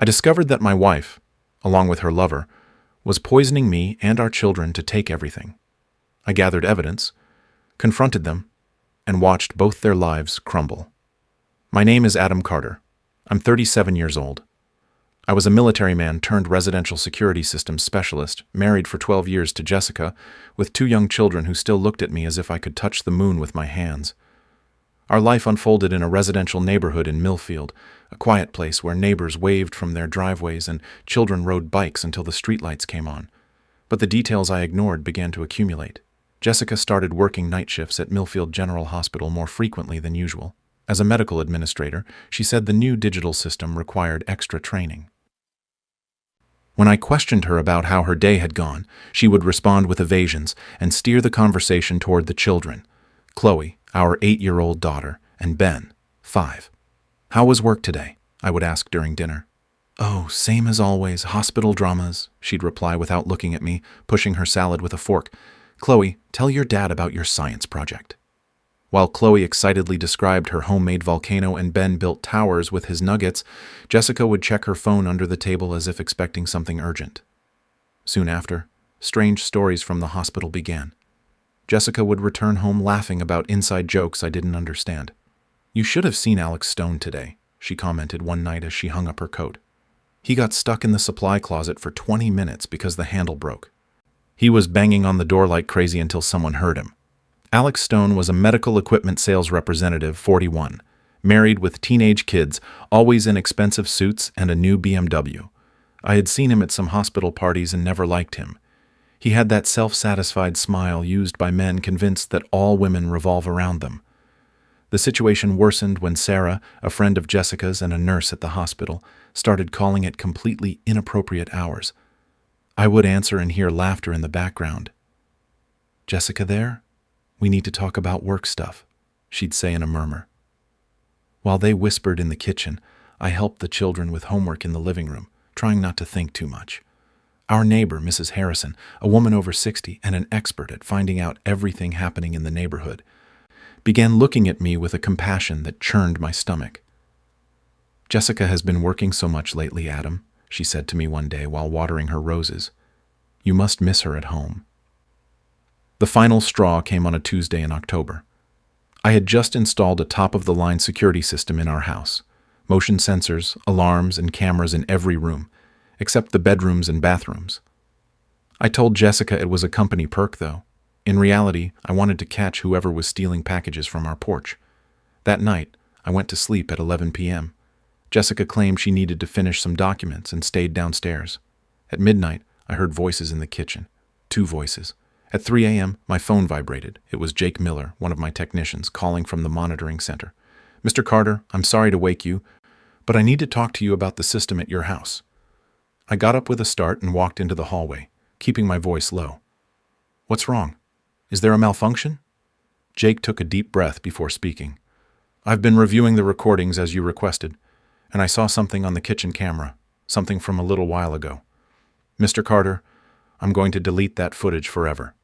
I discovered that my wife, along with her lover, was poisoning me and our children to take everything. I gathered evidence, confronted them, and watched both their lives crumble. My name is Adam Carter. I'm 37 years old. I was a military man turned residential security systems specialist, married for 12 years to Jessica, with 2 young children who still looked at me as if I could touch the moon with my hands. Our life unfolded in a residential neighborhood in Millfield, a quiet place where neighbors waved from their driveways and children rode bikes until the streetlights came on. But the details I ignored began to accumulate. Jessica started working night shifts at Millfield General Hospital more frequently than usual. As a medical administrator, she said the new digital system required extra training. When I questioned her about how her day had gone, she would respond with evasions and steer the conversation toward the children, Chloe, our 8-year-old daughter, and Ben, 5. "How was work today?" I would ask during dinner. "Oh, same as always, hospital dramas," she'd reply without looking at me, pushing her salad with a fork. "Chloe, tell your dad about your science project." While Chloe excitedly described her homemade volcano and Ben built towers with his nuggets, Jessica would check her phone under the table as if expecting something urgent. Soon after, strange stories from the hospital began. Jessica would return home laughing about inside jokes I didn't understand. "You should have seen Alex Stone today," she commented one night as she hung up her coat. "He got stuck in the supply closet for 20 minutes because the handle broke. He was banging on the door like crazy until someone heard him." Alex Stone was a medical equipment sales representative, 41, married with teenage kids, always in expensive suits and a new BMW. I had seen him at some hospital parties and never liked him. He had that self-satisfied smile used by men convinced that all women revolve around them. The situation worsened when Sarah, a friend of Jessica's and a nurse at the hospital, started calling at completely inappropriate hours. I would answer and hear laughter in the background. "Jessica there? We need to talk about work stuff," she'd say in a murmur. While they whispered in the kitchen, I helped the children with homework in the living room, trying not to think too much. Our neighbor, Mrs. Harrison, a woman over 60 and an expert at finding out everything happening in the neighborhood, began looking at me with a compassion that churned my stomach. "Jessica has been working so much lately, Adam," she said to me one day while watering her roses. "You must miss her at home." The final straw came on a Tuesday in October. I had just installed a top-of-the-line security system in our house, motion sensors, alarms, and cameras in every room, except the bedrooms and bathrooms. I told Jessica it was a company perk, though. In reality, I wanted to catch whoever was stealing packages from our porch. That night, I went to sleep at 11 p.m. Jessica claimed she needed to finish some documents and stayed downstairs. At midnight, I heard voices in the kitchen. 2 voices. At 3 a.m., my phone vibrated. It was Jake Miller, one of my technicians, calling from the monitoring center. "Mr. Carter, I'm sorry to wake you, but I need to talk to you about the system at your house." I got up with a start and walked into the hallway, keeping my voice low. "What's wrong? Is there a malfunction?" Jake took a deep breath before speaking. "I've been reviewing the recordings as you requested, and I saw something on the kitchen camera, something from a little while ago. Mr. Carter, I'm going to delete that footage forever.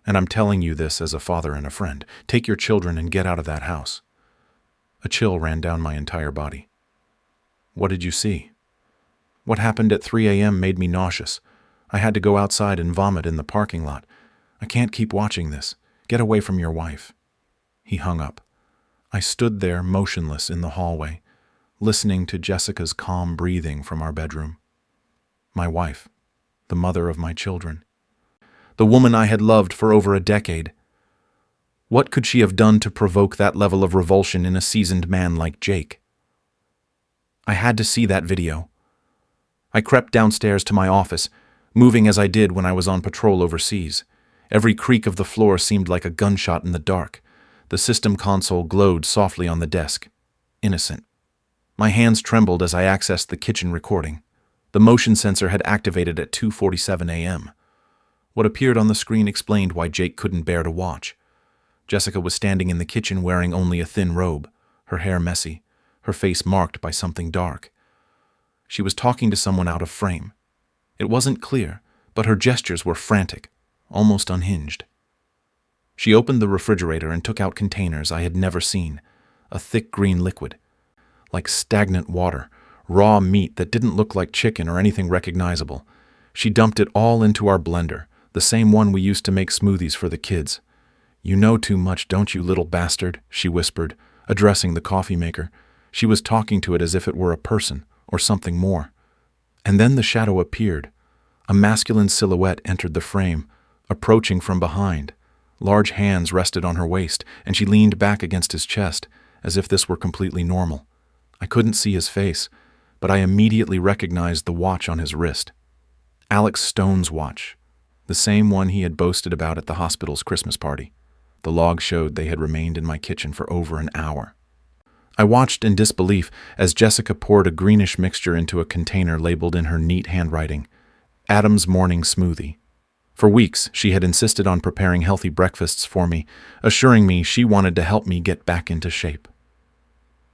And I'm telling you this as a father and a friend. Take your children and get out of that house." A chill ran down my entire body. "What did you see?" "What happened at 3 a.m. made me nauseous. I had to go outside and vomit in the parking lot. I can't keep watching this. Get away from your wife." He hung up. I stood there motionless in the hallway, listening to Jessica's calm breathing from our bedroom. My wife, the mother of my children. The woman I had loved for over a decade. What could she have done to provoke that level of revulsion in a seasoned man like Jake? I had to see that video. I crept downstairs to my office, moving as I did when I was on patrol overseas. Every creak of the floor seemed like a gunshot in the dark. The system console glowed softly on the desk. Innocent. My hands trembled as I accessed the kitchen recording. The motion sensor had activated at 2:47 a.m. What appeared on the screen explained why Jake couldn't bear to watch. Jessica was standing in the kitchen wearing only a thin robe, her hair messy, her face marked by something dark. She was talking to someone out of frame. It wasn't clear, but her gestures were frantic, almost unhinged. She opened the refrigerator and took out containers I had never seen, a thick green liquid, like stagnant water, raw meat that didn't look like chicken or anything recognizable. She dumped it all into our blender, the same one we used to make smoothies for the kids. "You know too much, don't you, little bastard?" she whispered, addressing the coffee maker. She was talking to it as if it were a person, or something more. And then the shadow appeared. A masculine silhouette entered the frame, approaching from behind. Large hands rested on her waist, and she leaned back against his chest, as if this were completely normal. I couldn't see his face, but I immediately recognized the watch on his wrist. Alex Stone's watch, the same one he had boasted about at the hospital's Christmas party. The log showed they had remained in my kitchen for over an hour. I watched in disbelief as Jessica poured a greenish mixture into a container labeled in her neat handwriting, "Adam's Morning Smoothie." For weeks, she had insisted on preparing healthy breakfasts for me, assuring me she wanted to help me get back into shape.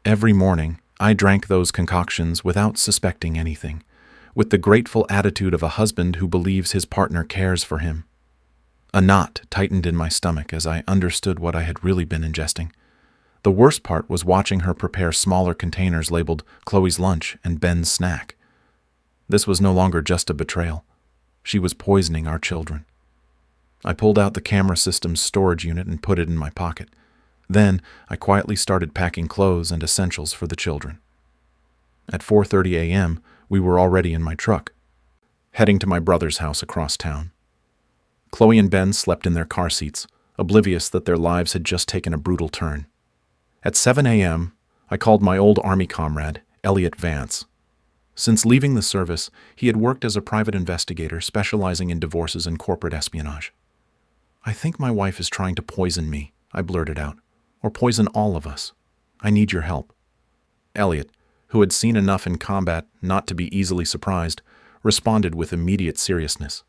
Every morning, I drank those concoctions without suspecting anything, with the grateful attitude of a husband who believes his partner cares for him. A knot tightened in my stomach as I understood what I had really been ingesting. The worst part was watching her prepare smaller containers labeled Chloe's lunch and Ben's snack. This was no longer just a betrayal. She was poisoning our children. I pulled out the camera system's storage unit and put it in my pocket. Then I quietly started packing clothes and essentials for the children. At 4:30 a.m., we were already in my truck, heading to my brother's house across town. Chloe and Ben slept in their car seats, oblivious that their lives had just taken a brutal turn. At 7 a.m., I called my old Army comrade, Elliot Vance. Since leaving the service, he had worked as a private investigator specializing in divorces and corporate espionage. "I think my wife is trying to poison me," I blurted out, "or poison all of us. I need your help." Elliot, who had seen enough in combat not to be easily surprised, responded with immediate seriousness.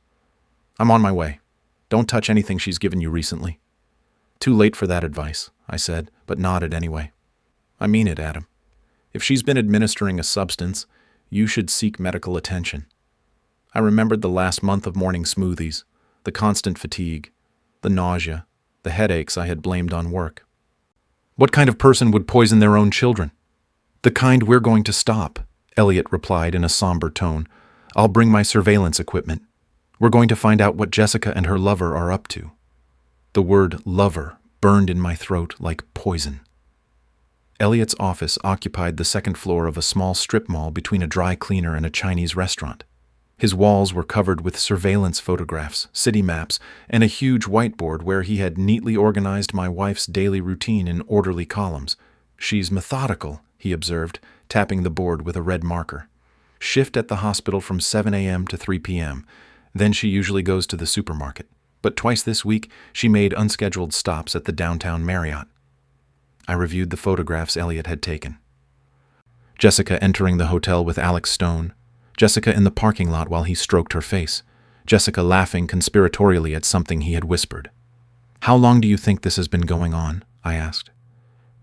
"I'm on my way. Don't touch anything she's given you recently." "Too late for that advice," I said, but nodded anyway. "I mean it, Adam. If she's been administering a substance, you should seek medical attention." I remembered the last month of morning smoothies, the constant fatigue, the nausea, the headaches I had blamed on work. "What kind of person would poison their own children?" "The kind we're going to stop," Elliot replied in a somber tone. "I'll bring my surveillance equipment. We're going to find out what Jessica and her lover are up to." The word lover burned in my throat like poison. Elliot's office occupied the second floor of a small strip mall between a dry cleaner and a Chinese restaurant. His walls were covered with surveillance photographs, city maps, and a huge whiteboard where he had neatly organized my wife's daily routine in orderly columns. "She's methodical," he observed, tapping the board with a red marker. "Shift at the hospital from 7 a.m. to 3 p.m. Then she usually goes to the supermarket. But twice this week, she made unscheduled stops at the downtown Marriott." I reviewed the photographs Elliot had taken. Jessica entering the hotel with Alex Stone. Jessica in the parking lot while he stroked her face. Jessica laughing conspiratorially at something he had whispered. "How long do you think this has been going on?" I asked.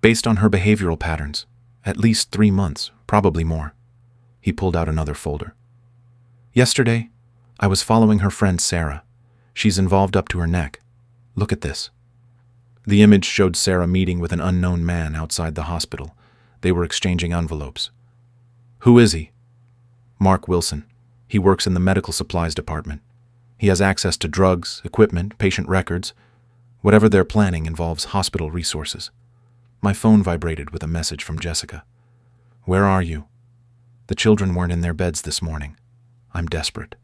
"Based on her behavioral patterns, at least 3 months, probably more." He pulled out another folder. "Yesterday, I was following her friend Sarah. She's involved up to her neck. Look at this." The image showed Sarah meeting with an unknown man outside the hospital. They were exchanging envelopes. "Who is he?" "Mark Wilson. He works in the medical supplies department. He has access to drugs, equipment, patient records. Whatever they're planning involves hospital resources." My phone vibrated with a message from Jessica. "Where are you? The children weren't in their beds this morning. I'm desperate."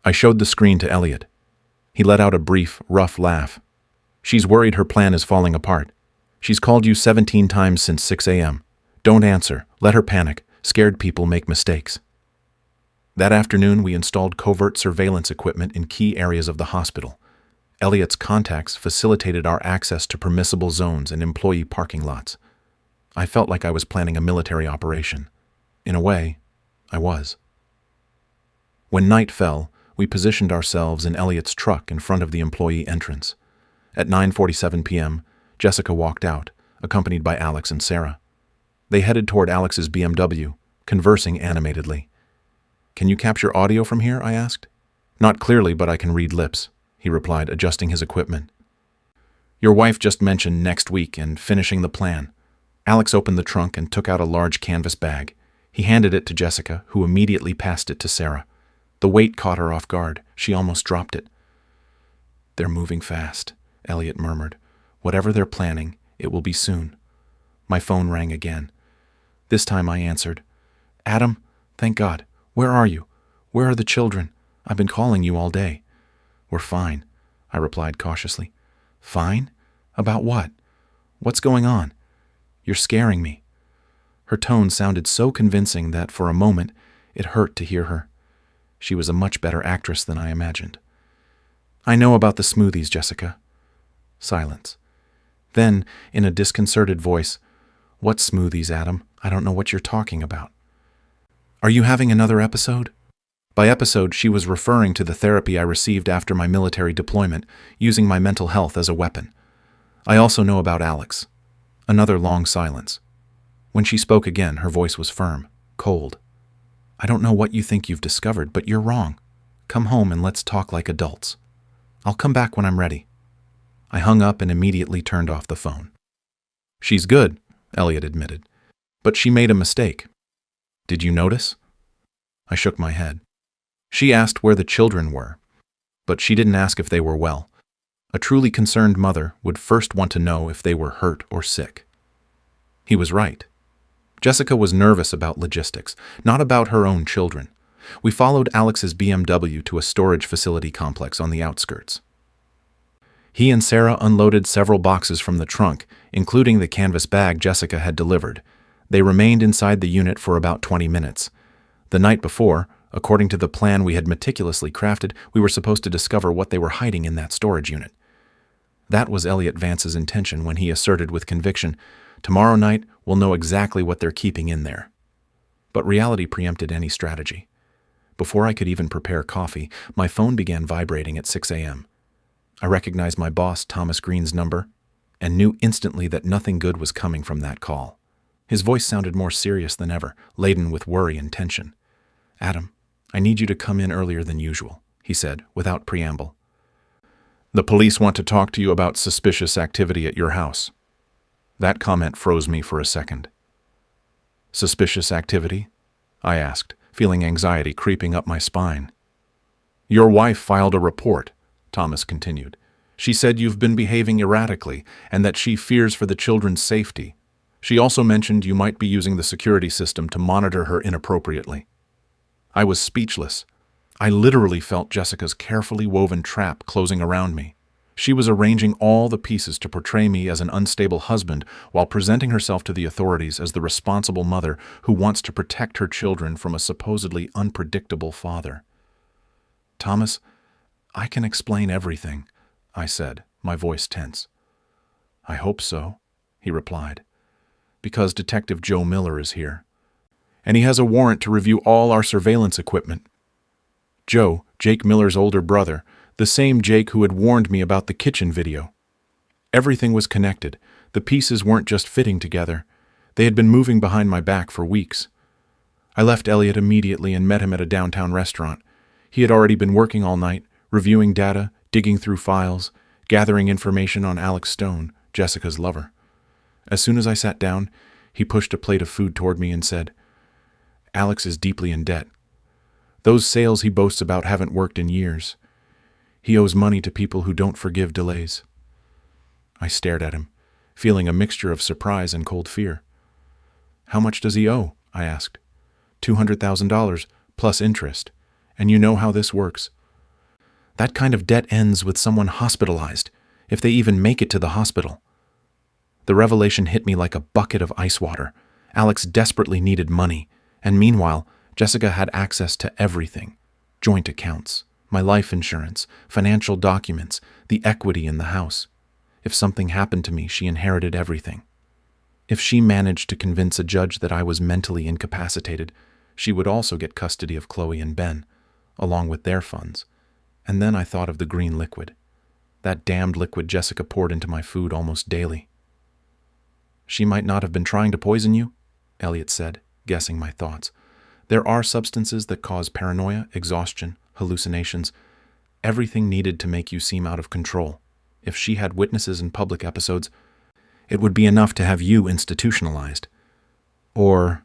I showed the screen to Elliot. He let out a brief, rough laugh. "She's worried her plan is falling apart. She's called you 17 times since 6 a.m. Don't answer. Let her panic. Scared people make mistakes." That afternoon, we installed covert surveillance equipment in key areas of the hospital. Elliot's contacts facilitated our access to permissible zones and employee parking lots. I felt like I was planning a military operation. In a way, I was. When night fell, we positioned ourselves in Elliot's truck in front of the employee entrance. At 9:47 p.m., Jessica walked out, accompanied by Alex and Sarah. They headed toward Alex's BMW, conversing animatedly. "Can you capture audio from here?" I asked. "Not clearly, but I can read lips," he replied, adjusting his equipment. "Your wife just mentioned next week and finishing the plan." Alex opened the trunk and took out a large canvas bag. He handed it to Jessica, who immediately passed it to Sarah. The weight caught her off guard. She almost dropped it. "They're moving fast," Elliot murmured. "Whatever they're planning, it will be soon." My phone rang again. This time I answered. "Adam, thank God. Where are you? Where are the children? I've been calling you all day." "We're fine," I replied cautiously. "Fine? About what? What's going on? You're scaring me." Her tone sounded so convincing that for a moment it hurt to hear her. She was a much better actress than I imagined. "I know about the smoothies, Jessica." Silence. Then, in a disconcerted voice, "What smoothies, Adam? I don't know what you're talking about." "Are you having another episode?" By episode, she was referring to the therapy I received after my military deployment, using my mental health as a weapon. "I also know about Alex." Another long silence. When she spoke again, her voice was firm, cold. "I don't know what you think you've discovered, but you're wrong. Come home and let's talk like adults. I'll come back when I'm ready." I hung up and immediately turned off the phone. "She's good," Elliot admitted, "but she made a mistake." "Did you notice?" I shook my head. "She asked where the children were, but she didn't ask if they were well. A truly concerned mother would first want to know if they were hurt or sick." He was right. Jessica was nervous about logistics, not about her own children. We followed Alex's BMW to a storage facility complex on the outskirts. He and Sarah unloaded several boxes from the trunk, including the canvas bag Jessica had delivered. They remained inside the unit for about 20 minutes. The night before, according to the plan we had meticulously crafted, we were supposed to discover what they were hiding in that storage unit. That was Elliot Vance's intention when he asserted with conviction, "Tomorrow night, we'll know exactly what they're keeping in there." But reality preempted any strategy. Before I could even prepare coffee, my phone began vibrating at 6 a.m. I recognized my boss, Thomas Green's number, and knew instantly that nothing good was coming from that call. His voice sounded more serious than ever, laden with worry and tension. "Adam, I need you to come in earlier than usual," he said, without preamble. "The police want to talk to you about suspicious activity at your house." That comment froze me for a second. "Suspicious activity?" I asked, feeling anxiety creeping up my spine. "Your wife filed a report," Thomas continued. "She said you've been behaving erratically and that she fears for the children's safety. She also mentioned you might be using the security system to monitor her inappropriately." I was speechless. I literally felt Jessica's carefully woven trap closing around me. She was arranging all the pieces to portray me as an unstable husband while presenting herself to the authorities as the responsible mother who wants to protect her children from a supposedly unpredictable father. "Thomas, I can explain everything," I said, my voice tense. "I hope so," he replied, "because Detective Joe Miller is here, and he has a warrant to review all our surveillance equipment." Joe, Jake Miller's older brother, the same Jake who had warned me about the kitchen video. Everything was connected. The pieces weren't just fitting together. They had been moving behind my back for weeks. I left Elliot immediately and met him at a downtown restaurant. He had already been working all night, reviewing data, digging through files, gathering information on Alex Stone, Jessica's lover. As soon as I sat down, he pushed a plate of food toward me and said, "Alex is deeply in debt. Those sales he boasts about haven't worked in years. He owes money to people who don't forgive delays." I stared at him, feeling a mixture of surprise and cold fear. "How much does he owe?" I asked. $200,000 plus interest. And you know how this works. That kind of debt ends with someone hospitalized, if they even make it to the hospital. The revelation hit me like a bucket of ice water. Alex desperately needed money, and meanwhile, Jessica had access to everything. Joint accounts, my life insurance, financial documents, the equity in the house. If something happened to me, she inherited everything. If she managed to convince a judge that I was mentally incapacitated, she would also get custody of Chloe and Ben, along with their funds. And then I thought of the green liquid. That damned liquid Jessica poured into my food almost daily. "She might not have been trying to poison you," Elliot said, guessing my thoughts. "There are substances that cause paranoia, exhaustion, hallucinations, everything needed to make you seem out of control. If she had witnesses in public episodes, it would be enough to have you institutionalized." Or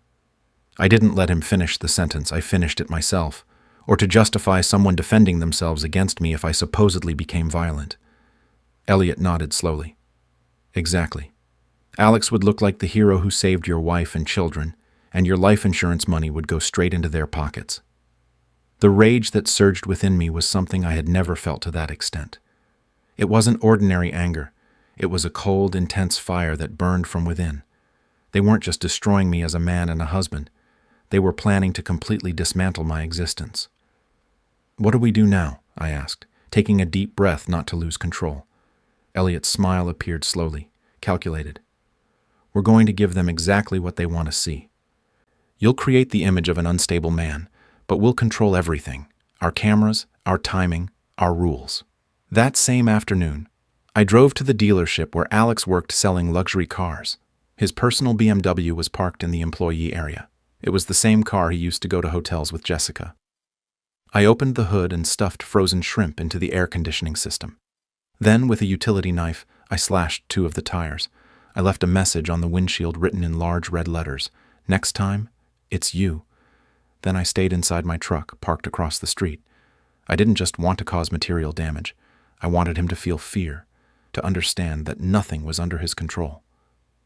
I didn't let him finish the sentence, I finished it myself, or to justify someone defending themselves against me if I supposedly became violent. Elliot nodded slowly. Exactly. Alex would look like the hero who saved your wife and children, and your life insurance money would go straight into their pockets. The rage that surged within me was something I had never felt to that extent. It wasn't ordinary anger. It was a cold, intense fire that burned from within. They weren't just destroying me as a man and a husband. They were planning to completely dismantle my existence. "What do we do now?" I asked, taking a deep breath not to lose control. Elliot's smile appeared slowly, calculated. "We're going to give them exactly what they want to see. You'll create the image of an unstable man, but we'll control everything. Our cameras, our timing, our rules." That same afternoon, I drove to the dealership where Alex worked selling luxury cars. His personal BMW was parked in the employee area. It was the same car he used to go to hotels with Jessica. I opened the hood and stuffed frozen shrimp into the air conditioning system. Then, with a utility knife, I slashed 2 of the tires. I left a message on the windshield written in large red letters. "Next time, it's you." Then I stayed inside my truck, parked across the street. I didn't just want to cause material damage. I wanted him to feel fear, to understand that nothing was under his control.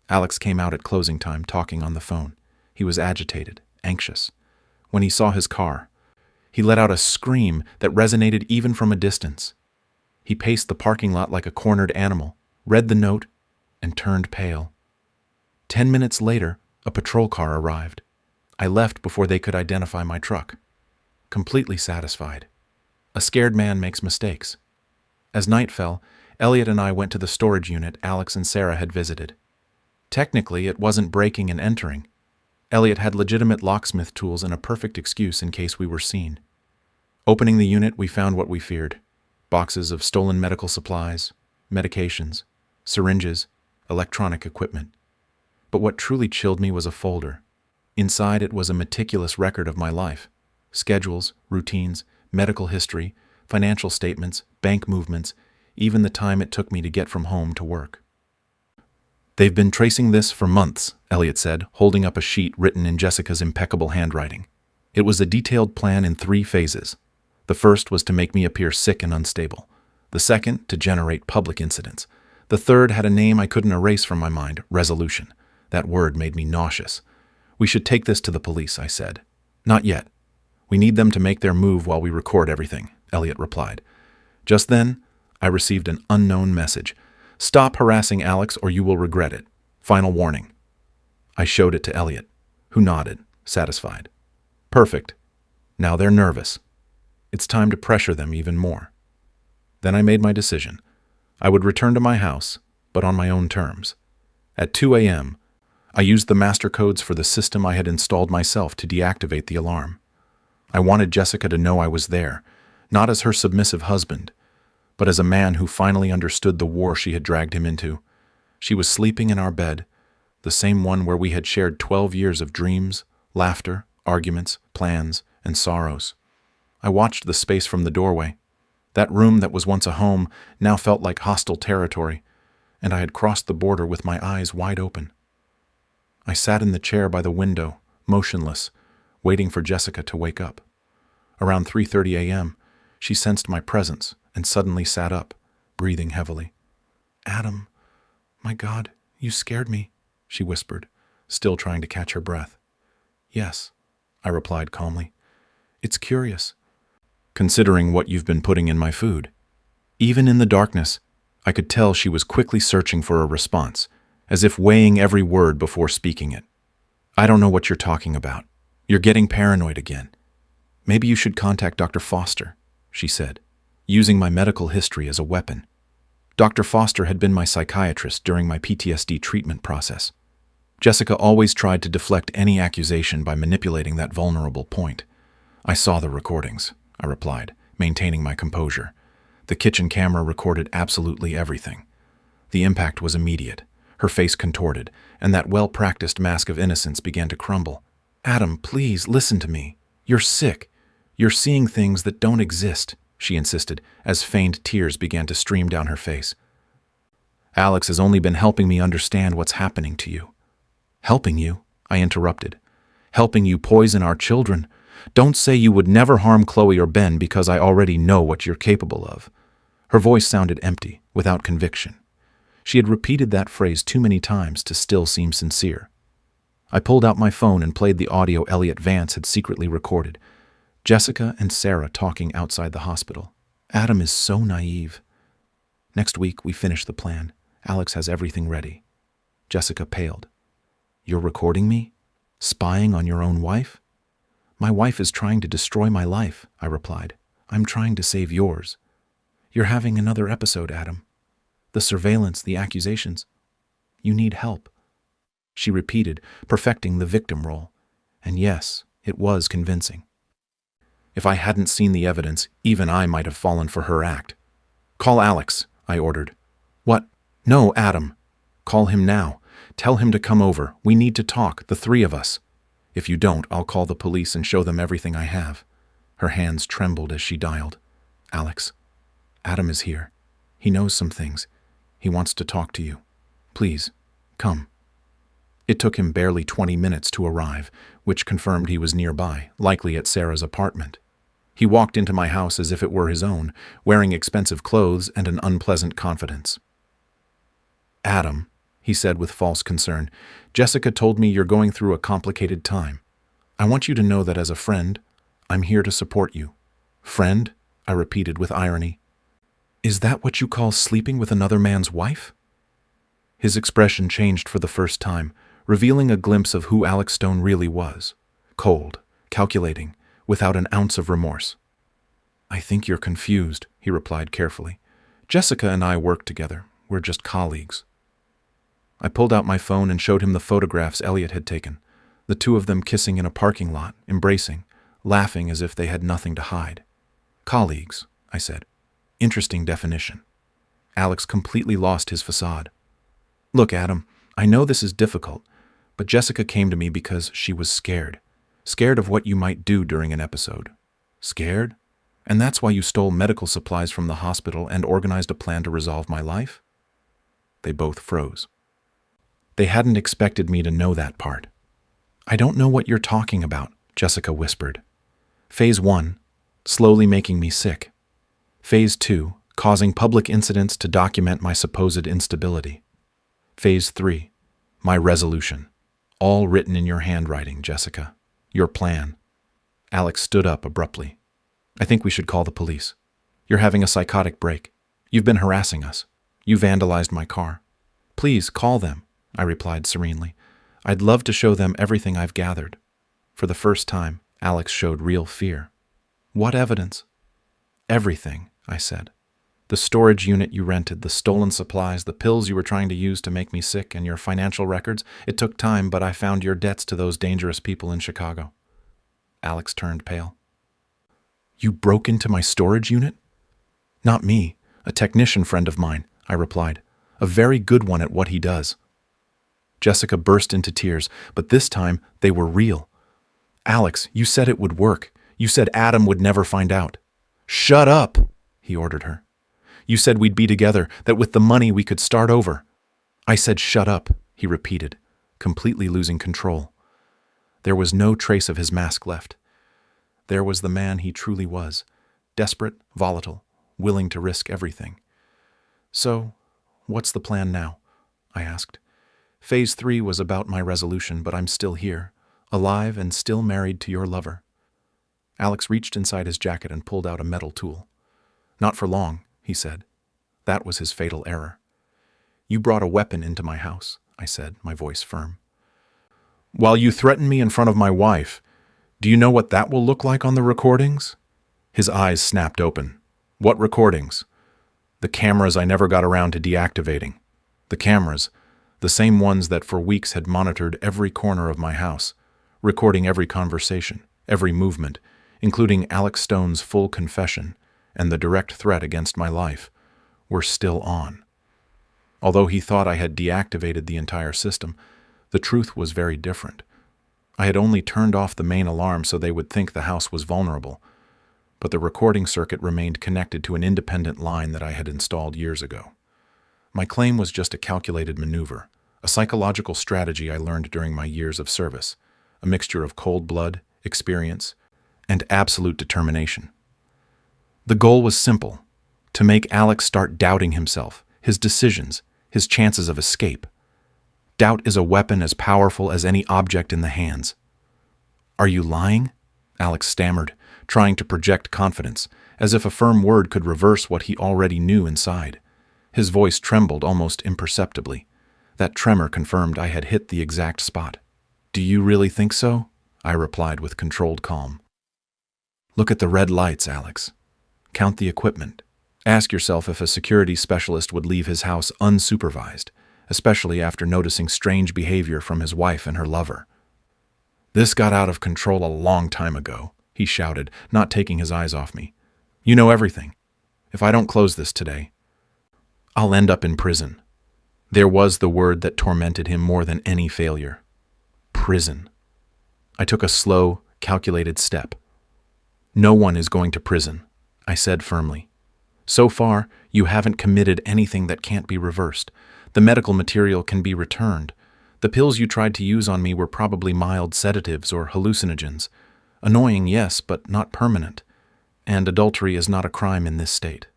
Alex came out at closing time, talking on the phone. He was agitated, anxious. When he saw his car, he let out a scream that resonated even from a distance. He paced the parking lot like a cornered animal, read the note, and turned pale. 10 minutes later, a patrol car arrived. I left before they could identify my truck. Completely satisfied. A scared man makes mistakes. As night fell, Elliot and I went to the storage unit Alex and Sarah had visited. Technically, it wasn't breaking and entering. Elliot had legitimate locksmith tools and a perfect excuse in case we were seen. Opening the unit, we found what we feared. Boxes of stolen medical supplies, medications, syringes, electronic equipment. But what truly chilled me was a folder. Inside it was a meticulous record of my life. Schedules, routines, medical history, financial statements, bank movements, even the time it took me to get from home to work. "They've been tracing this for months," Elliot said, holding up a sheet written in Jessica's impeccable handwriting. It was a detailed plan in 3 phases. The first was to make me appear sick and unstable. The second, to generate public incidents. The third had a name I couldn't erase from my mind, resolution. That word made me nauseous. "We should take this to the police," I said. "Not yet. We need them to make their move while we record everything," Elliot replied. Just then, I received an unknown message. "Stop harassing Alex or you will regret it. Final warning." I showed it to Elliot, who nodded, satisfied. "Perfect. Now they're nervous. It's time to pressure them even more." Then I made my decision. I would return to my house, but on my own terms. At 2 a.m., I used the master codes for the system I had installed myself to deactivate the alarm. I wanted Jessica to know I was there, not as her submissive husband, but as a man who finally understood the war she had dragged him into. She was sleeping in our bed, the same one where we had shared 12 years of dreams, laughter, arguments, plans, and sorrows. I watched the space from the doorway. That room that was once a home now felt like hostile territory, and I had crossed the border with my eyes wide open. I sat in the chair by the window, motionless, waiting for Jessica to wake up. Around 3:30 a.m., she sensed my presence and suddenly sat up, breathing heavily. "Adam, my God, you scared me," she whispered, still trying to catch her breath. "Yes," I replied calmly. "It's curious, considering what you've been putting in my food." Even in the darkness, I could tell she was quickly searching for a response, as if weighing every word before speaking it. "I don't know what you're talking about. You're getting paranoid again. Maybe you should contact Dr. Foster," she said, using my medical history as a weapon. Dr. Foster had been my psychiatrist during my PTSD treatment process. Jessica always tried to deflect any accusation by manipulating that vulnerable point. "I saw the recordings," I replied, maintaining my composure. The kitchen camera recorded absolutely everything. The impact was immediate. Her face contorted, and that well-practiced mask of innocence began to crumble. "Adam, please, listen to me. You're sick. You're seeing things that don't exist," she insisted, as feigned tears began to stream down her face. "Alex has only been helping me understand what's happening to you." "Helping you?" I interrupted. helping you poison our children. Don't say you would never harm Chloe or Ben because I already know what you're capable of." Her voice sounded empty, without conviction. She had repeated that phrase too many times to still seem sincere. I pulled out my phone and played the audio Elliot Vance had secretly recorded. Jessica and Sarah talking outside the hospital. Adam is so naive. "Next week, we finish the plan. Alex has everything ready." Jessica paled. "You're recording me? Spying on your own wife?" "My wife is trying to destroy my life," I replied. "I'm trying to save yours." "You're having another episode, Adam. The surveillance, the accusations. You need help." She repeated, perfecting the victim role. And yes, it was convincing. If I hadn't seen the evidence, even I might have fallen for her act. "Call Alex," I ordered. "What? No, Adam. Call him now. Tell him to come over. We need to talk, the three of us. If you don't, I'll call the police and show them everything I have." Her hands trembled as she dialed. "Alex, Adam is here. He knows some things. He wants to talk to you. Please, come." It took him barely 20 minutes to arrive, which confirmed he was nearby, likely at Sarah's apartment. He walked into my house as if it were his own, wearing expensive clothes and an unpleasant confidence. "Adam," he said with false concern, "Jessica told me you're going through a complicated time. I want you to know that as a friend, I'm here to support you." "Friend?" I repeated with irony. "Is that what you call sleeping with another man's wife?" His expression changed for the first time, revealing a glimpse of who Alex Stone really was. Cold, calculating, without an ounce of remorse. "I think you're confused," he replied carefully. "Jessica and I work together. We're just colleagues." I pulled out my phone and showed him the photographs Elliot had taken, the two of them kissing in a parking lot, embracing, laughing as if they had nothing to hide. "Colleagues," I said. "Interesting definition." Alex completely lost his facade. "Look, Adam, I know this is difficult, but Jessica came to me because she was scared. Scared of what you might do during an episode." "Scared? And that's why you stole medical supplies from the hospital and organized a plan to resolve my life?" They both froze. They hadn't expected me to know that part. "I don't know what you're talking about," Jessica whispered. "Phase 1, slowly making me sick. Phase 2, causing public incidents to document my supposed instability. Phase 3, my resolution. All written in your handwriting, Jessica. Your plan." Alex stood up abruptly. "I think we should call the police. You're having a psychotic break. You've been harassing us. You vandalized my car." "Please, call them," I replied serenely. "I'd love to show them everything I've gathered." For the first time, Alex showed real fear. "What evidence?" "Everything," I said. "The storage unit you rented, the stolen supplies, the pills you were trying to use to make me sick, and your financial records. It took time, but I found your debts to those dangerous people in Chicago." Alex turned pale. "You broke into my storage unit?" "Not me. A technician friend of mine," I replied. "A very good one at what he does." Jessica burst into tears, but this time they were real. "Alex, you said it would work. You said Adam would never find out." "Shut up," he ordered her. "You said we'd be together, that with the money we could start over." "I said shut up," he repeated, completely losing control. There was no trace of his mask left. There was the man he truly was, desperate, volatile, willing to risk everything. "So, what's the plan now?" I asked. Phase 3 was about my resolution, but I'm still here, alive and still married to your lover." Alex reached inside his jacket and pulled out a metal tool. "Not for long," he said. That was his fatal error. "You brought a weapon into my house," I said, my voice firm. "While you threaten me in front of my wife, do you know what that will look like on the recordings?" His eyes snapped open. "What recordings?" "The cameras I never got around to deactivating. The cameras, the same ones that for weeks had monitored every corner of my house, recording every conversation, every movement, including Alex Stone's full confession and the direct threat against my life, were still on. Although he thought I had deactivated the entire system, the truth was very different. I had only turned off the main alarm so they would think the house was vulnerable, but the recording circuit remained connected to an independent line that I had installed years ago. My claim was just a calculated maneuver, a psychological strategy I learned during my years of service, a mixture of cold blood, experience, and absolute determination. The goal was simple: to make Alex start doubting himself, his decisions, his chances of escape. Doubt is a weapon as powerful as any object in the hands. "Are you lying?" Alex stammered, trying to project confidence, as if a firm word could reverse what he already knew inside. His voice trembled almost imperceptibly. That tremor confirmed I had hit the exact spot. "Do you really think so?" I replied with controlled calm. "Look at the red lights, Alex. Count the equipment. Ask yourself if a security specialist would leave his house unsupervised, especially after noticing strange behavior from his wife and her lover." "This got out of control a long time ago," he shouted, not taking his eyes off me. "You know everything. If I don't close this today, I'll end up in prison." There was the word that tormented him more than any failure. Prison. I took a slow, calculated step. "No one is going to prison," I said firmly. "So far, you haven't committed anything that can't be reversed. The medical material can be returned. The pills you tried to use on me were probably mild sedatives or hallucinogens. Annoying, yes, but not permanent. And adultery is not a crime in this state."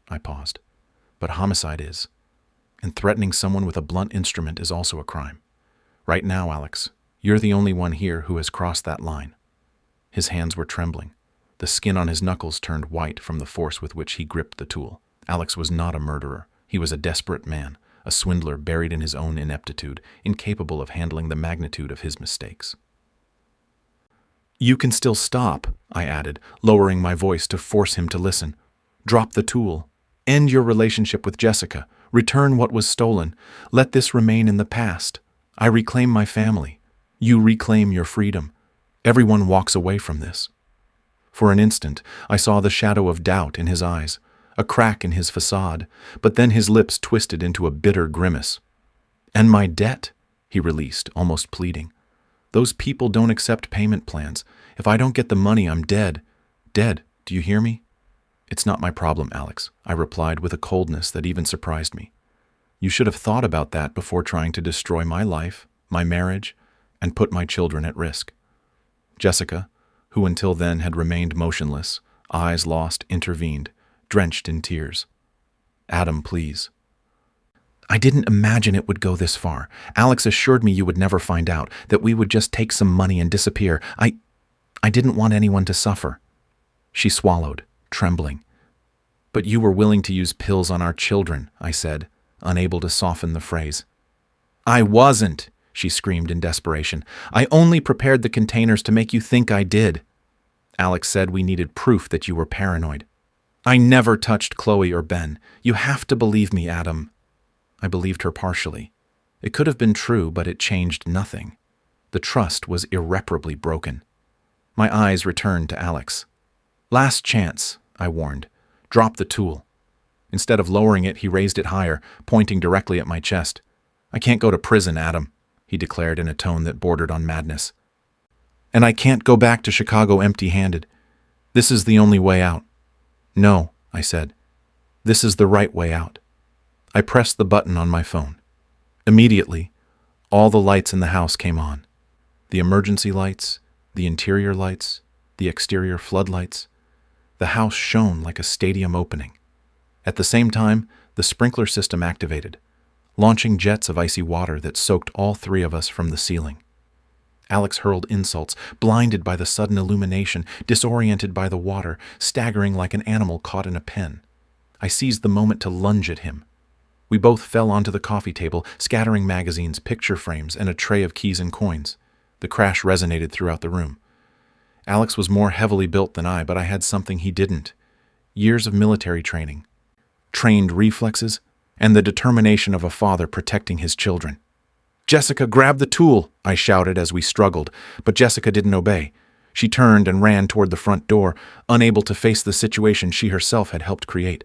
I paused. "But homicide is. And threatening someone with a blunt instrument is also a crime. Right now, Alex, you're the only one here who has crossed that line." His hands were trembling. The skin on his knuckles turned white from the force with which he gripped the tool. Alex was not a murderer. He was a desperate man, a swindler buried in his own ineptitude, incapable of handling the magnitude of his mistakes. "You can still stop," I added, lowering my voice to force him to listen. "Drop the tool. End your relationship with Jessica. Return what was stolen. Let this remain in the past. I reclaim my family. You reclaim your freedom. Everyone walks away from this." For an instant, I saw the shadow of doubt in his eyes, a crack in his facade, but then his lips twisted into a bitter grimace. "And my debt," he released, almost pleading. "Those people don't accept payment plans. If I don't get the money, I'm dead. Dead, do you hear me?" "It's not my problem, Alex," I replied with a coldness that even surprised me. "You should have thought about that before trying to destroy my life, my marriage, and put my children at risk." Jessica, who until then had remained motionless, eyes lost, intervened, drenched in tears. "Adam, please." "I didn't imagine it would go this far. Alex assured me you would never find out, that we would just take some money and disappear. I didn't want anyone to suffer." She swallowed, trembling. "But you were willing to use pills on our children," I said, unable to soften the phrase. "I wasn't," she screamed in desperation. "I only prepared the containers to make you think I did." Alex said we needed proof that you were paranoid. "I never touched Chloe or Ben. You have to believe me, Adam." I believed her partially. It could have been true, but it changed nothing. The trust was irreparably broken. My eyes returned to Alex. "Last chance," I warned. "Drop the tool." Instead of lowering it, he raised it higher, pointing directly at my chest. "I can't go to prison, Adam," he declared in a tone that bordered on madness. "And I can't go back to Chicago empty-handed. This is the only way out." "No," I said. "This is the right way out." I pressed the button on my phone. Immediately, all the lights in the house came on. The emergency lights, the interior lights, the exterior floodlights. The house shone like a stadium opening. At the same time, the sprinkler system activated, launching jets of icy water that soaked all three of us from the ceiling. Alex hurled insults, blinded by the sudden illumination, disoriented by the water, staggering like an animal caught in a pen. I seized the moment to lunge at him. We both fell onto the coffee table, scattering magazines, picture frames, and a tray of keys and coins. The crash resonated throughout the room. Alex was more heavily built than I, but I had something he didn't. Years of military training, trained reflexes, and the determination of a father protecting his children. "Jessica, grab the tool," I shouted as we struggled, but Jessica didn't obey. She turned and ran toward the front door, unable to face the situation she herself had helped create.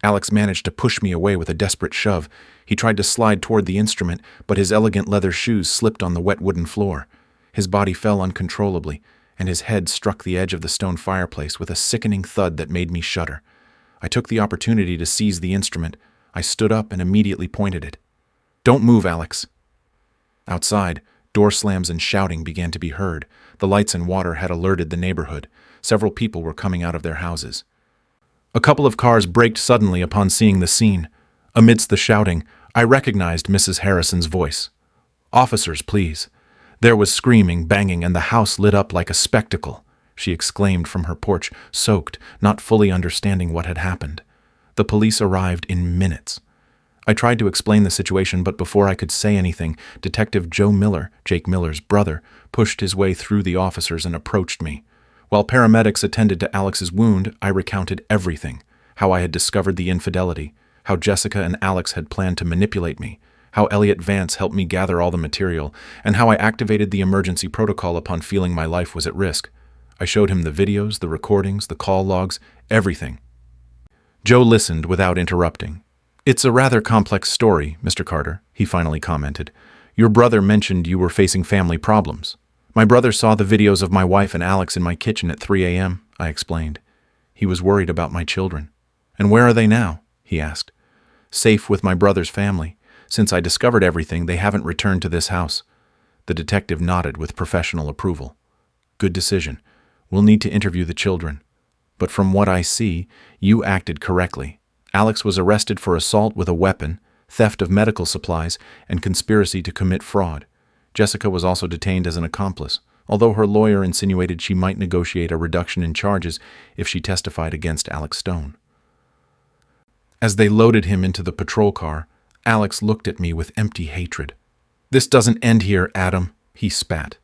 Alex managed to push me away with a desperate shove. He tried to slide toward the instrument, but his elegant leather shoes slipped on the wet wooden floor. His body fell uncontrollably, and his head struck the edge of the stone fireplace with a sickening thud that made me shudder. I took the opportunity to seize the instrument. I stood up and immediately pointed it. "Don't move, Alex." Outside, Door slams and shouting began to be heard. The lights and water had alerted the neighborhood. Several people were coming out of their houses. A couple of cars braked suddenly upon seeing the scene. Amidst the shouting, I recognized Mrs. Harrison's voice. "Officers, please." There was screaming, banging, and the house lit up like a spectacle, she exclaimed from her porch, soaked, not fully understanding what had happened. The police arrived in minutes. I tried to explain the situation, but before I could say anything, Detective Joe Miller, Jake Miller's brother, pushed his way through the officers and approached me. While paramedics attended to Alex's wound, I recounted everything: how I had discovered the infidelity, how Jessica and Alex had planned to manipulate me, how Elliot Vance helped me gather all the material, and how I activated the emergency protocol upon feeling my life was at risk. I showed him the videos, the recordings, the call logs, everything. Joe listened without interrupting. "It's a rather complex story, Mr. Carter," he finally commented. "Your brother mentioned you were facing family problems." "My brother saw the videos of my wife and Alex in my kitchen at 3 a.m., I explained. "He was worried about my children." "And where are they now?" he asked. "Safe with my brother's family. Since I discovered everything, they haven't returned to this house." The detective nodded with professional approval. "Good decision. We'll need to interview the children. But from what I see, you acted correctly. Alex was arrested for assault with a weapon, theft of medical supplies, and conspiracy to commit fraud. Jessica was also detained as an accomplice, although her lawyer insinuated she might negotiate a reduction in charges if she testified against Alex Stone." As they loaded him into the patrol car, Alex looked at me with empty hatred. "This doesn't end here, Adam," he spat.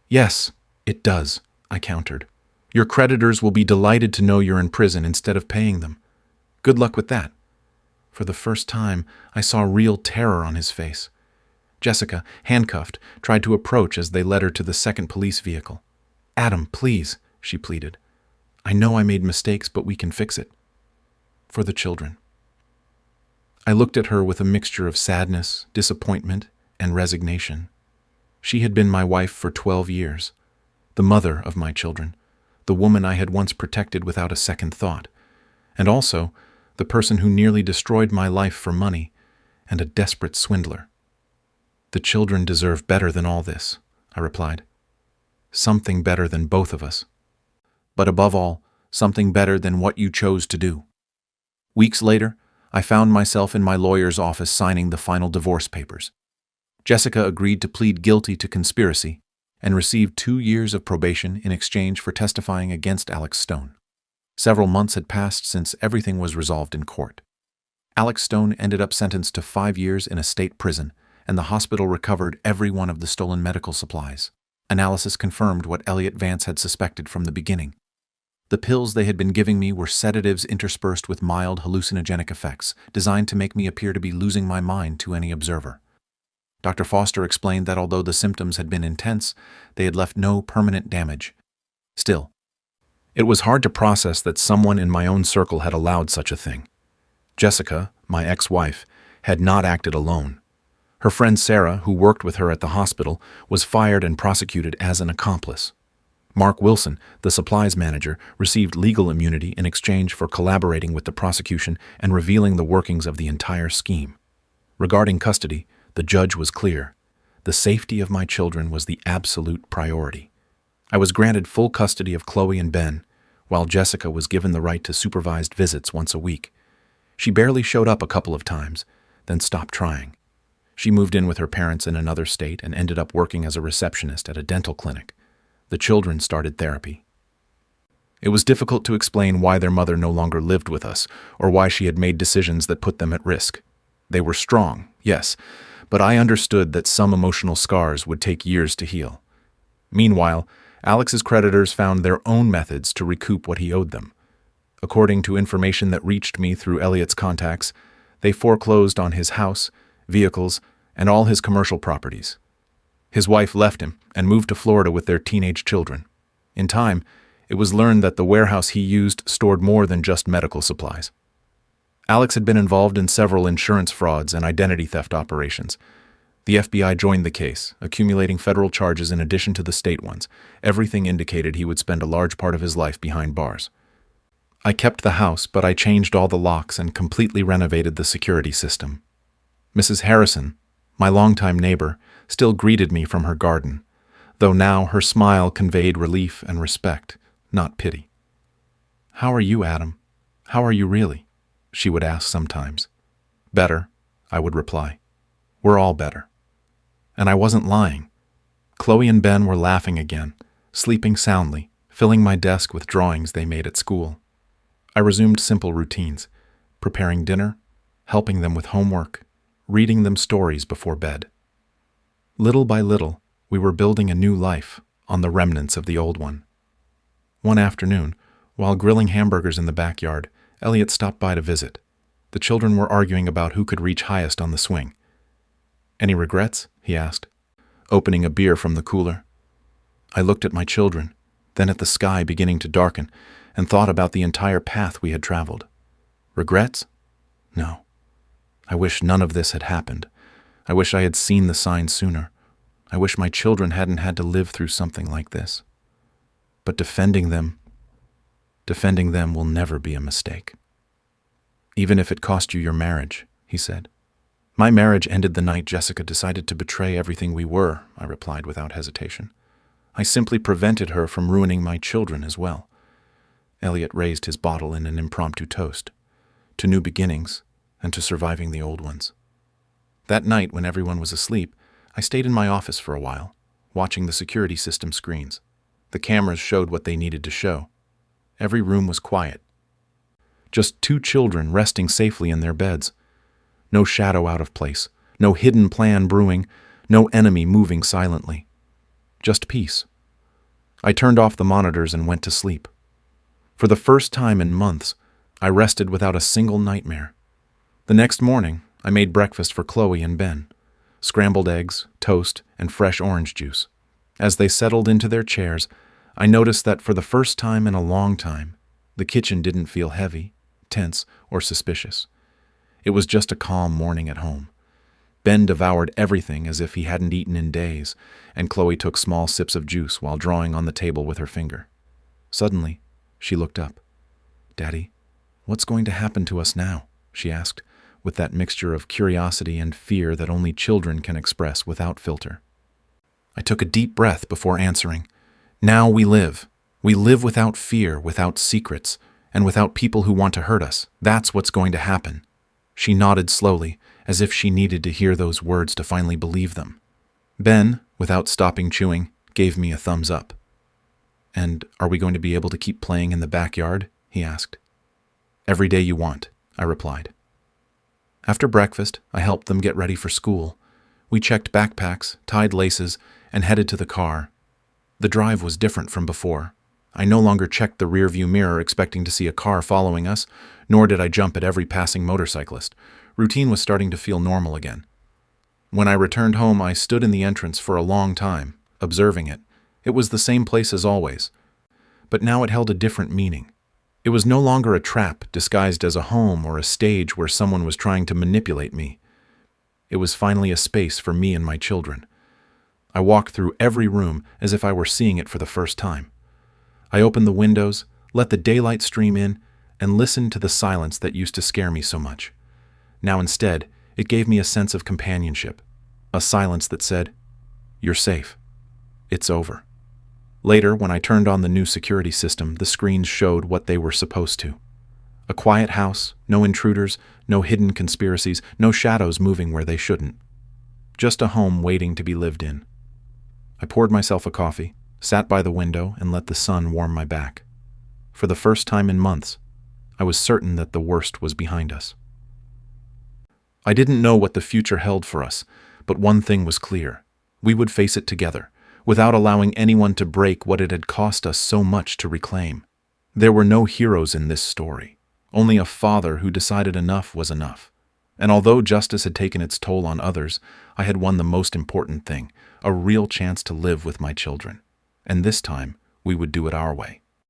"Yes, it does," I countered. "Your creditors will be delighted to know you're in prison instead of paying them. Good luck with that." For the first time, I saw real terror on his face. Jessica, handcuffed, tried to approach as they led her to the second police vehicle. "Adam, please," she pleaded. "I know I made mistakes, but we can fix it. For the children." I looked at her with a mixture of sadness, disappointment, and resignation. She had been my wife for 12 years, the mother of my children, the woman I had once protected without a second thought, and also the person who nearly destroyed my life for money, and a desperate swindler. "The children deserve better than all this," I replied. "Something better than both of us. But above all, something better than what you chose to do." Weeks later, I found myself in my lawyer's office signing the final divorce papers. Jessica agreed to plead guilty to conspiracy and received 2 years of probation in exchange for testifying against Alex Stone. Several months had passed since everything was resolved in court. Alex Stone ended up sentenced to 5 years in a state prison, and the hospital recovered every one of the stolen medical supplies. Analysis confirmed what Elliot Vance had suspected from the beginning. The pills they had been giving me were sedatives interspersed with mild hallucinogenic effects, designed to make me appear to be losing my mind to any observer. Dr. Foster explained that although the symptoms had been intense, they had left no permanent damage. Still, it was hard to process that someone in my own circle had allowed such a thing. Jessica, my ex-wife, had not acted alone. Her friend Sarah, who worked with her at the hospital, was fired and prosecuted as an accomplice. Mark Wilson, the supplies manager, received legal immunity in exchange for collaborating with the prosecution and revealing the workings of the entire scheme. Regarding custody, the judge was clear. The safety of my children was the absolute priority. I was granted full custody of Chloe and Ben, while Jessica was given the right to supervised visits once a week. She barely showed up a couple of times, then stopped trying. She moved in with her parents in another state and ended up working as a receptionist at a dental clinic. The children started therapy. It was difficult to explain why their mother no longer lived with us, or why she had made decisions that put them at risk. They were strong, yes, but I understood that some emotional scars would take years to heal. Meanwhile, Alex's creditors found their own methods to recoup what he owed them. According to information that reached me through Elliot's contacts, they foreclosed on his house, vehicles, and all his commercial properties. His wife left him and moved to Florida with their teenage children. In time, it was learned that the warehouse he used stored more than just medical supplies. Alex had been involved in several insurance frauds and identity theft operations. The FBI joined the case, accumulating federal charges in addition to the state ones. Everything indicated he would spend a large part of his life behind bars. I kept the house, but I changed all the locks and completely renovated the security system. Mrs. Harrison, My longtime neighbor, still greeted me from her garden, though now her smile conveyed relief and respect, not pity. "How are you, Adam? How are you really?" she would ask sometimes. "Better," I would reply. "We're all better." And I wasn't lying. Chloe and Ben were laughing again, sleeping soundly, filling my desk with drawings they made at school. I resumed simple routines, preparing dinner, helping them with homework, reading them stories before bed. Little by little, we were building a new life on the remnants of the old one. One afternoon, while grilling hamburgers in the backyard, Elliot stopped by to visit. The children were arguing about who could reach highest on the swing. "Any regrets?" he asked, opening a beer from the cooler. I looked at my children, then at the sky beginning to darken, and thought about the entire path we had traveled. Regrets? No. I wish none of this had happened. I wish I had seen the signs sooner. I wish my children hadn't had to live through something like this. But defending them will never be a mistake. "Even if it cost you your marriage," he said. "My marriage ended the night Jessica decided to betray everything we were," I replied without hesitation. "I simply prevented her from ruining my children as well." Elliot raised his bottle in an impromptu toast, to new beginnings and to surviving the old ones. That night, when everyone was asleep, I stayed in my office for a while, watching the security system screens. The cameras showed what they needed to show. Every room was quiet. Just 2 children resting safely in their beds. No shadow out of place, no hidden plan brewing, no enemy moving silently. Just peace. I turned off the monitors and went to sleep. For the first time in months, I rested without a single nightmare. The next morning, I made breakfast for Chloe and Ben. Scrambled eggs, toast, and fresh orange juice. As they settled into their chairs, I noticed that for the first time in a long time, the kitchen didn't feel heavy, tense, or suspicious. It was just a calm morning at home. Ben devoured everything as if he hadn't eaten in days, and Chloe took small sips of juice while drawing on the table with her finger. Suddenly, she looked up. "Daddy, what's going to happen to us now?" she asked, with that mixture of curiosity and fear that only children can express without filter. I took a deep breath before answering. "Now we live. We live without fear, without secrets, and without people who want to hurt us. That's what's going to happen." She nodded slowly, as if she needed to hear those words to finally believe them. Ben, without stopping chewing, gave me a thumbs up. "And are we going to be able to keep playing in the backyard?" he asked. "Every day you want," I replied. After breakfast, I helped them get ready for school. We checked backpacks, tied laces, and headed to the car. The drive was different from before. I no longer checked the rearview mirror expecting to see a car following us, nor did I jump at every passing motorcyclist. Routine was starting to feel normal again. When I returned home, I stood in the entrance for a long time, observing it. It was the same place as always, but now it held a different meaning. It was no longer a trap disguised as a home or a stage where someone was trying to manipulate me. It was finally a space for me and my children. I walked through every room as if I were seeing it for the first time. I opened the windows, let the daylight stream in, and listened to the silence that used to scare me so much. Now instead, it gave me a sense of companionship, a silence that said, "You're safe. It's over." Later, when I turned on the new security system, the screens showed what they were supposed to. A quiet house, no intruders, no hidden conspiracies, no shadows moving where they shouldn't. Just a home waiting to be lived in. I poured myself a coffee, sat by the window, and let the sun warm my back. For the first time in months, I was certain that the worst was behind us. I didn't know what the future held for us, but one thing was clear. We would face it together, without allowing anyone to break what it had cost us so much to reclaim. There were no heroes in this story, only a father who decided enough was enough. And although justice had taken its toll on others, I had won the most important thing, a real chance to live with my children. And this time, we would do it our way.